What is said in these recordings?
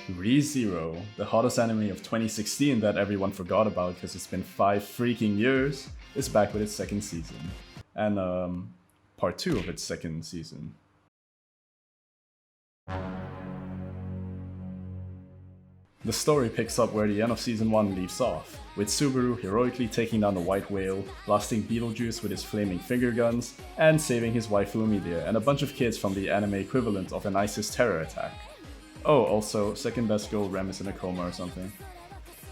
ReZero, the hottest anime of 2016 that everyone forgot about because it's been 5 freaking years, is back with its second season. And part 2 of its second season. The story picks up where the end of season 1 leaves off, with Subaru heroically taking down the white whale, blasting Beetlejuice with his flaming finger guns, and saving his waifu Emilia and a bunch of kids from the anime equivalent of an ISIS terror attack. Oh, also, second best girl Rem is in a coma or something.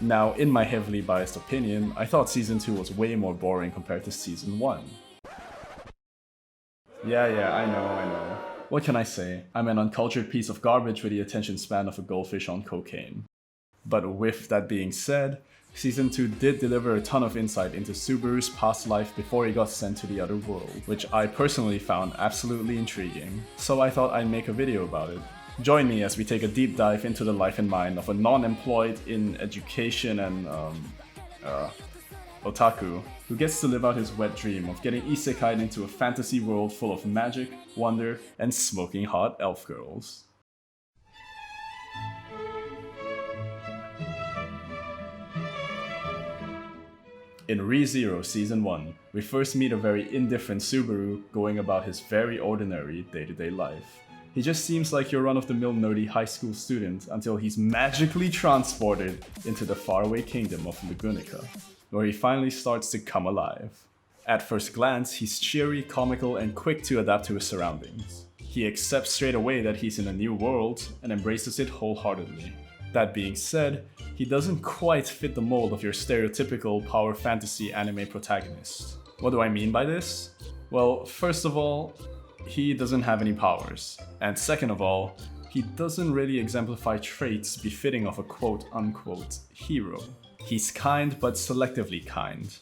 Now, in my heavily biased opinion, I thought season 2 was way more boring compared to season 1. Yeah, I know. What can I say? I'm an uncultured piece of garbage with the attention span of a goldfish on cocaine. But with that being said, season 2 did deliver a ton of insight into Subaru's past life before he got sent to the other world, which I personally found absolutely intriguing, so I thought I'd make a video about it. Join me as we take a deep dive into the life and mind of a non-employed in education and otaku, who gets to live out his wet dream of getting isekai'd into a fantasy world full of magic, wonder, and smoking hot elf girls. In ReZero Season 1, we first meet a very indifferent Subaru going about his very ordinary day-to-day life. He just seems like your run-of-the-mill nerdy high school student until he's magically transported into the faraway kingdom of Lugunica, where he finally starts to come alive. At first glance, he's cheery, comical, and quick to adapt to his surroundings. He accepts straight away that he's in a new world and embraces it wholeheartedly. That being said, he doesn't quite fit the mold of your stereotypical power fantasy anime protagonist. What do I mean by this? Well, first of all, he doesn't have any powers. And second of all, he doesn't really exemplify traits befitting of a quote-unquote hero. He's kind, but selectively kind.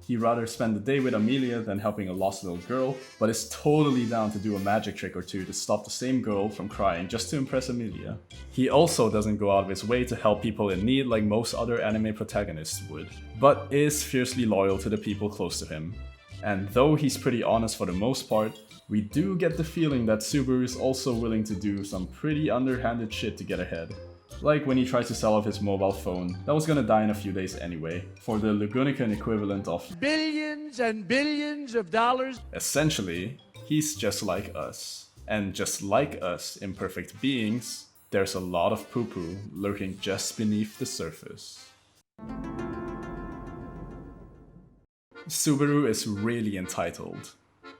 He'd rather spend the day with Emilia than helping a lost little girl, but is totally down to do a magic trick or two to stop the same girl from crying just to impress Emilia. He also doesn't go out of his way to help people in need like most other anime protagonists would, but is fiercely loyal to the people close to him. And though he's pretty honest for the most part, we do get the feeling that Subaru is also willing to do some pretty underhanded shit to get ahead. Like when he tries to sell off his mobile phone that was gonna die in a few days anyway, for the Lugunican equivalent of billions and billions of dollars. Essentially, he's just like us. And just like us, imperfect beings, there's a lot of poo-poo lurking just beneath the surface. Subaru is really entitled.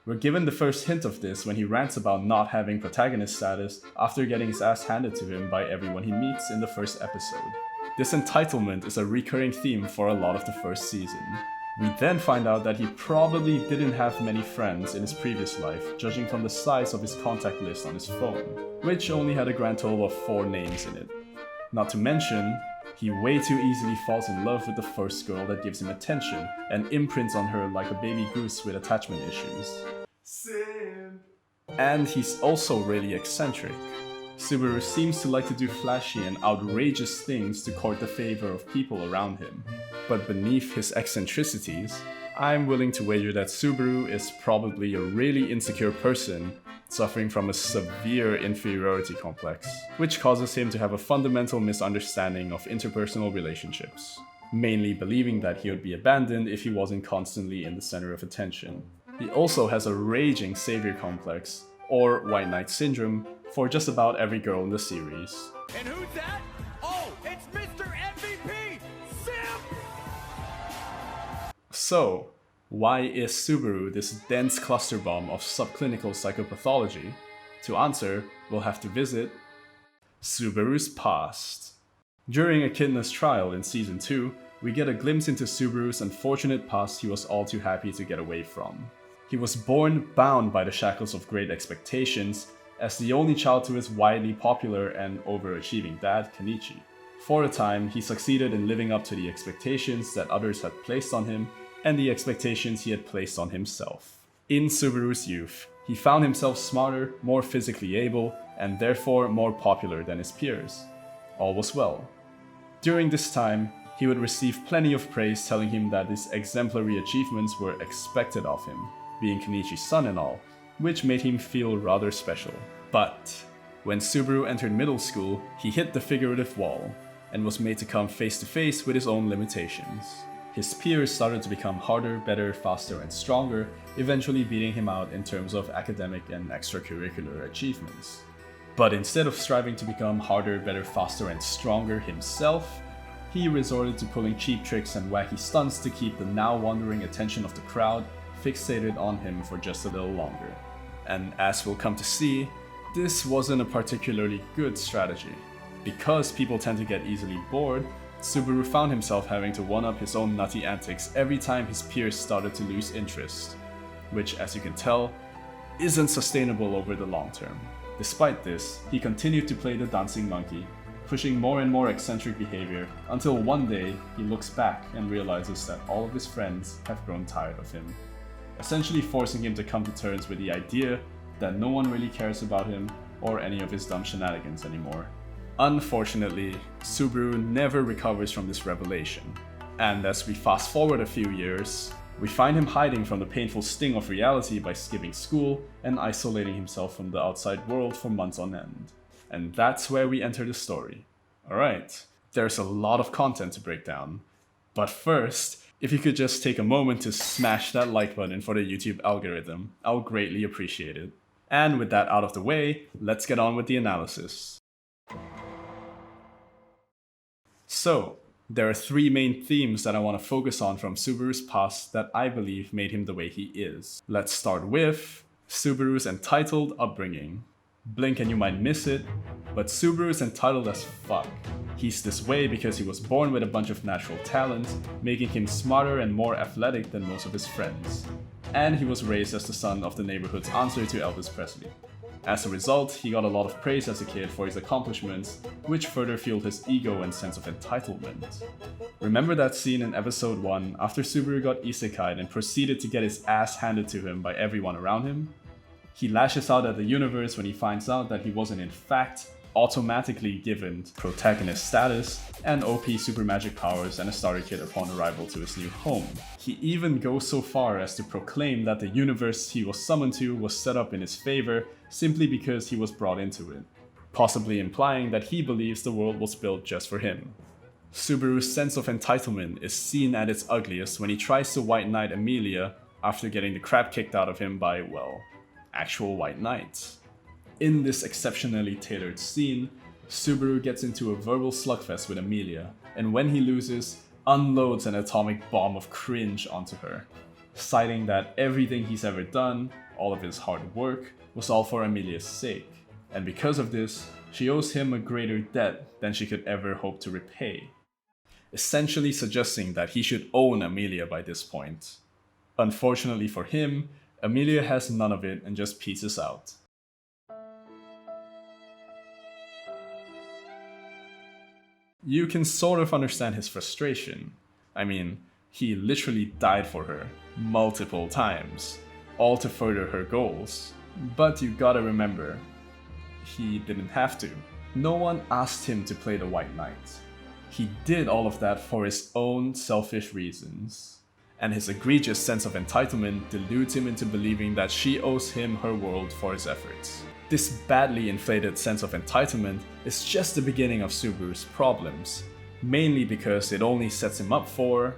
We're given the first hint of this when he rants about not having protagonist status after getting his ass handed to him by everyone he meets in the first episode. This entitlement is a recurring theme for a lot of the first season. We then find out that he probably didn't have many friends in his previous life, judging from the size of his contact list on his phone, which only had a grand total of 4 names in it. Not to mention, he way too easily falls in love with the first girl that gives him attention and imprints on her like a baby goose with attachment issues. Simp. And he's also really eccentric. Subaru seems to like to do flashy and outrageous things to court the favor of people around him. But beneath his eccentricities, I'm willing to wager that Subaru is probably a really insecure person suffering from a severe inferiority complex, which causes him to have a fundamental misunderstanding of interpersonal relationships, mainly believing that he would be abandoned if he wasn't constantly in the center of attention. He also has a raging savior complex, or white knight syndrome, for just about every girl in the series. And who's that? Oh, it's Mr. MVP! Simp! So, why is Subaru this dense cluster bomb of subclinical psychopathology? To answer, we'll have to visit Subaru's past. During Echidna's trial in Season 2, we get a glimpse into Subaru's unfortunate past he was all too happy to get away from. He was born bound by the shackles of great expectations, as the only child to his widely popular and overachieving dad, Kenichi. For a time, he succeeded in living up to the expectations that others had placed on him, and the expectations he had placed on himself. In Subaru's youth, he found himself smarter, more physically able, and therefore more popular than his peers. All was well. During this time, he would receive plenty of praise telling him that his exemplary achievements were expected of him, being Kenichi's son and all, which made him feel rather special. But When Subaru entered middle school, he hit the figurative wall and was made to come face to face with his own limitations. His peers started to become harder, better, faster, and stronger, eventually beating him out in terms of academic and extracurricular achievements. But instead of striving to become harder, better, faster, and stronger himself, he resorted to pulling cheap tricks and wacky stunts to keep the now wandering attention of the crowd fixated on him for just a little longer. And as we'll come to see, this wasn't a particularly good strategy. Because people tend to get easily bored, Subaru found himself having to one-up his own nutty antics every time his peers started to lose interest, which, as you can tell, isn't sustainable over the long term. Despite this, he continued to play the dancing monkey, pushing more and more eccentric behavior until one day he looks back and realizes that all of his friends have grown tired of him, essentially forcing him to come to terms with the idea that no one really cares about him or any of his dumb shenanigans anymore. Unfortunately, Subaru never recovers from this revelation, and as we fast forward a few years, we find him hiding from the painful sting of reality by skipping school and isolating himself from the outside world for months on end. And that's where we enter the story. Alright, there's a lot of content to break down, but first, if you could just take a moment to smash that like button for the YouTube algorithm, I'll greatly appreciate it. And with that out of the way, let's get on with the analysis. So, there are three main themes that I want to focus on from Subaru's past that I believe made him the way he is. Let's start with Subaru's entitled upbringing. Blink and you might miss it, but Subaru's entitled as fuck. He's this way because he was born with a bunch of natural talent, making him smarter and more athletic than most of his friends. And he was raised as the son of the neighborhood's answer to Elvis Presley. As a result, he got a lot of praise as a kid for his accomplishments, which further fueled his ego and sense of entitlement. Remember that scene in episode 1 after Subaru got isekai'd and proceeded to get his ass handed to him by everyone around him? He lashes out at the universe when he finds out that he wasn't in fact automatically given protagonist status and OP super magic powers and a starter kit upon arrival to his new home. He even goes so far as to proclaim that the universe he was summoned to was set up in his favor simply because he was brought into it, possibly implying that he believes the world was built just for him. Subaru's sense of entitlement is seen at its ugliest when he tries to white knight Emilia after getting the crap kicked out of him by, well, actual white knights. In this exceptionally tailored scene, Subaru gets into a verbal slugfest with Emilia, and when he loses, unloads an atomic bomb of cringe onto her, citing that everything he's ever done, all of his hard work, was all for Emilia's sake, and because of this, she owes him a greater debt than she could ever hope to repay, essentially suggesting that he should own Emilia by this point. Unfortunately for him, Emilia has none of it and just pieces out. You can sort of understand his frustration. I mean, he literally died for her, multiple times, all to further her goals. But you gotta remember, he didn't have to. No one asked him to play the White Knight. He did all of that for his own selfish reasons. And his egregious sense of entitlement deludes him into believing that she owes him her world for his efforts. This badly inflated sense of entitlement is just the beginning of Subaru's problems, mainly because it only sets him up for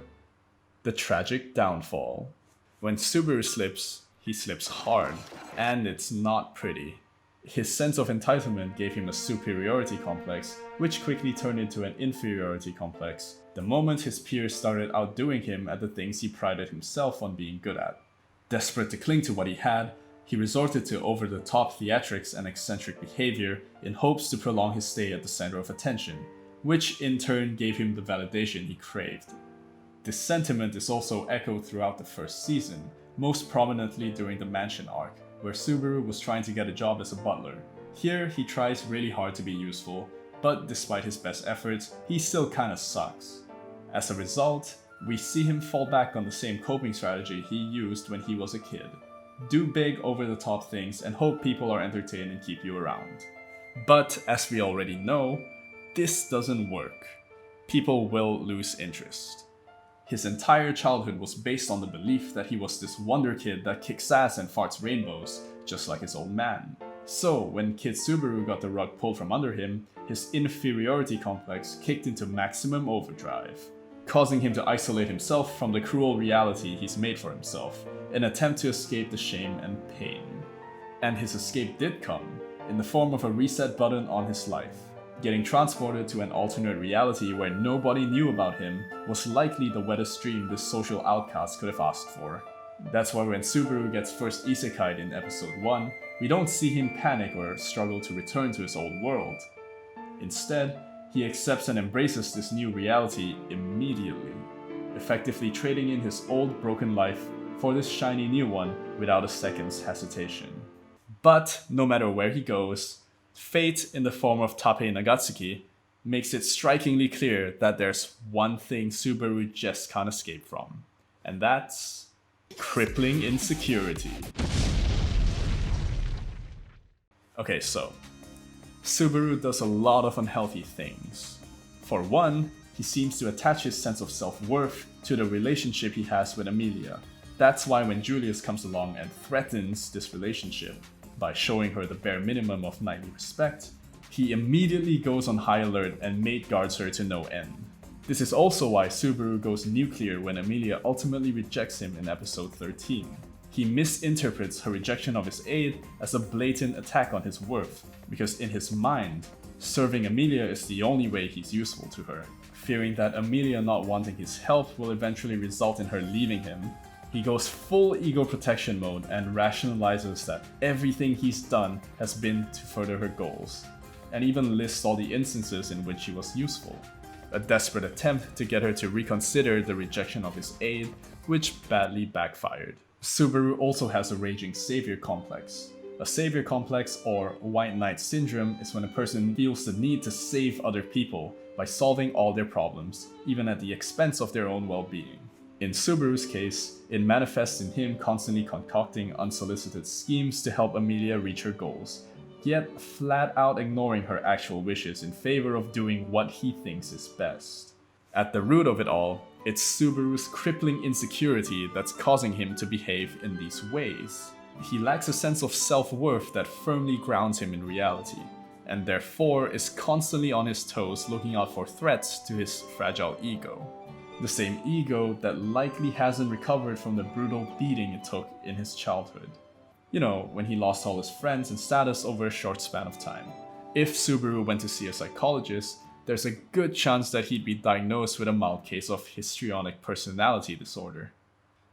the tragic downfall. When Subaru slips, he slips hard, and it's not pretty. His sense of entitlement gave him a superiority complex, which quickly turned into an inferiority complex the moment his peers started outdoing him at the things he prided himself on being good at. Desperate to cling to what he had, he resorted to over-the-top theatrics and eccentric behavior in hopes to prolong his stay at the center of attention, which in turn gave him the validation he craved. This sentiment is also echoed throughout the first season, most prominently during the mansion arc, where Subaru was trying to get a job as a butler. Here, he tries really hard to be useful, but despite his best efforts, he still kinda sucks. As a result, we see him fall back on the same coping strategy he used when he was a kid. Do big over-the-top things and hope people are entertained and keep you around. But as we already know, this doesn't work. People will lose interest. His entire childhood was based on the belief that he was this wonder kid that kicks ass and farts rainbows, just like his old man. So, when Kid Subaru got the rug pulled from under him, his inferiority complex kicked into maximum overdrive, causing him to isolate himself from the cruel reality he's made for himself, in an attempt to escape the shame and pain. And his escape did come, in the form of a reset button on his life. Getting transported to an alternate reality where nobody knew about him was likely the wettest dream this social outcast could have asked for. That's why when Subaru gets first isekai'd in episode 1, we don't see him panic or struggle to return to his old world. Instead, he accepts and embraces this new reality immediately, effectively trading in his old broken life for this shiny new one without a second's hesitation. But no matter where he goes, fate in the form of Tappei Nagatsuki makes it strikingly clear that there's one thing Subaru just can't escape from, and that's crippling insecurity. Okay, so Subaru does a lot of unhealthy things. For one, he seems to attach his sense of self-worth to the relationship he has with Emilia. That's why when Julius comes along and threatens this relationship by showing her the bare minimum of knightly respect, he immediately goes on high alert and mate guards her to no end. This is also why Subaru goes nuclear when Emilia ultimately rejects him in episode 13. He misinterprets her rejection of his aid as a blatant attack on his worth, because in his mind, serving Emilia is the only way he's useful to her. Fearing that Emilia not wanting his help will eventually result in her leaving him, he goes full ego protection mode and rationalizes that everything he's done has been to further her goals, and even lists all the instances in which he was useful. A desperate attempt to get her to reconsider the rejection of his aid, which badly backfired. Subaru also has a raging savior complex. A savior complex, or white knight syndrome, is when a person feels the need to save other people by solving all their problems, even at the expense of their own well-being. In Subaru's case, it manifests in him constantly concocting unsolicited schemes to help Emilia reach her goals, yet flat out ignoring her actual wishes in favor of doing what he thinks is best. At the root of it all, it's Subaru's crippling insecurity that's causing him to behave in these ways. He lacks a sense of self-worth that firmly grounds him in reality, and therefore is constantly on his toes looking out for threats to his fragile ego. The same ego that likely hasn't recovered from the brutal beating it took in his childhood. You know, when he lost all his friends and status over a short span of time. If Subaru went to see a psychologist, there's a good chance that he'd be diagnosed with a mild case of histrionic personality disorder.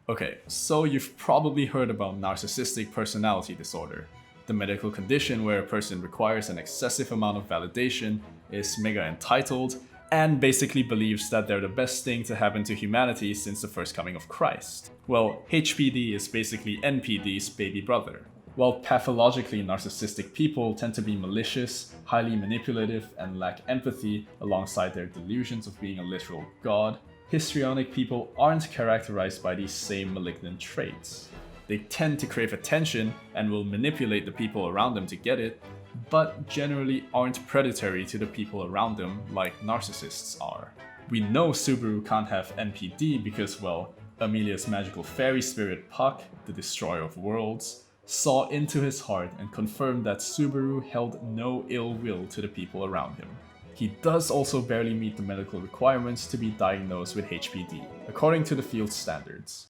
Okay, so you've probably heard about narcissistic personality disorder, the medical condition where a person requires an excessive amount of validation, is mega entitled, and basically believes that they're the best thing to happen to humanity since the first coming of Christ. Well, HPD is basically NPD's baby brother. While pathologically narcissistic people tend to be malicious, highly manipulative, and lack empathy alongside their delusions of being a literal god, histrionic people aren't characterized by these same malignant traits. They tend to crave attention and will manipulate the people around them to get it, but generally aren't predatory to the people around them like narcissists are. We know Subaru can't have NPD because, well, Emilia's magical fairy spirit Puck, the destroyer of worlds, saw into his heart and confirmed that Subaru held no ill will to the people around him. He does also barely meet the medical requirements to be diagnosed with HPD, according to the field's standards.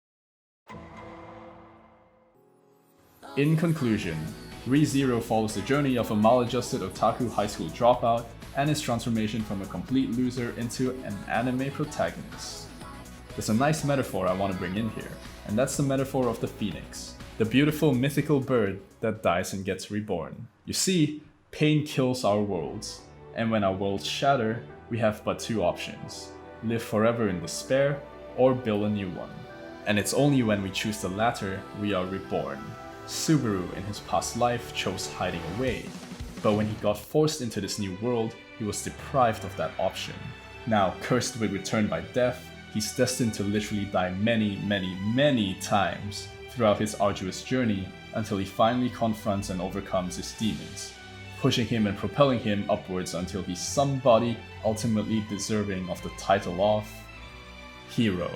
In conclusion, ReZero follows the journey of a maladjusted otaku high school dropout and his transformation from a complete loser into an anime protagonist. There's a nice metaphor I want to bring in here, and that's the metaphor of the phoenix, the beautiful mythical bird that dies and gets reborn. You see, pain kills our worlds, and when our worlds shatter, we have but two options: live forever in despair, or build a new one. And it's only when we choose the latter we are reborn. Subaru in his past life chose hiding away, but when he got forced into this new world, he was deprived of that option. Now, cursed with return by death, he's destined to literally die many times throughout his arduous journey until he finally confronts and overcomes his demons, pushing him and propelling him upwards until he's somebody ultimately deserving of the title of hero.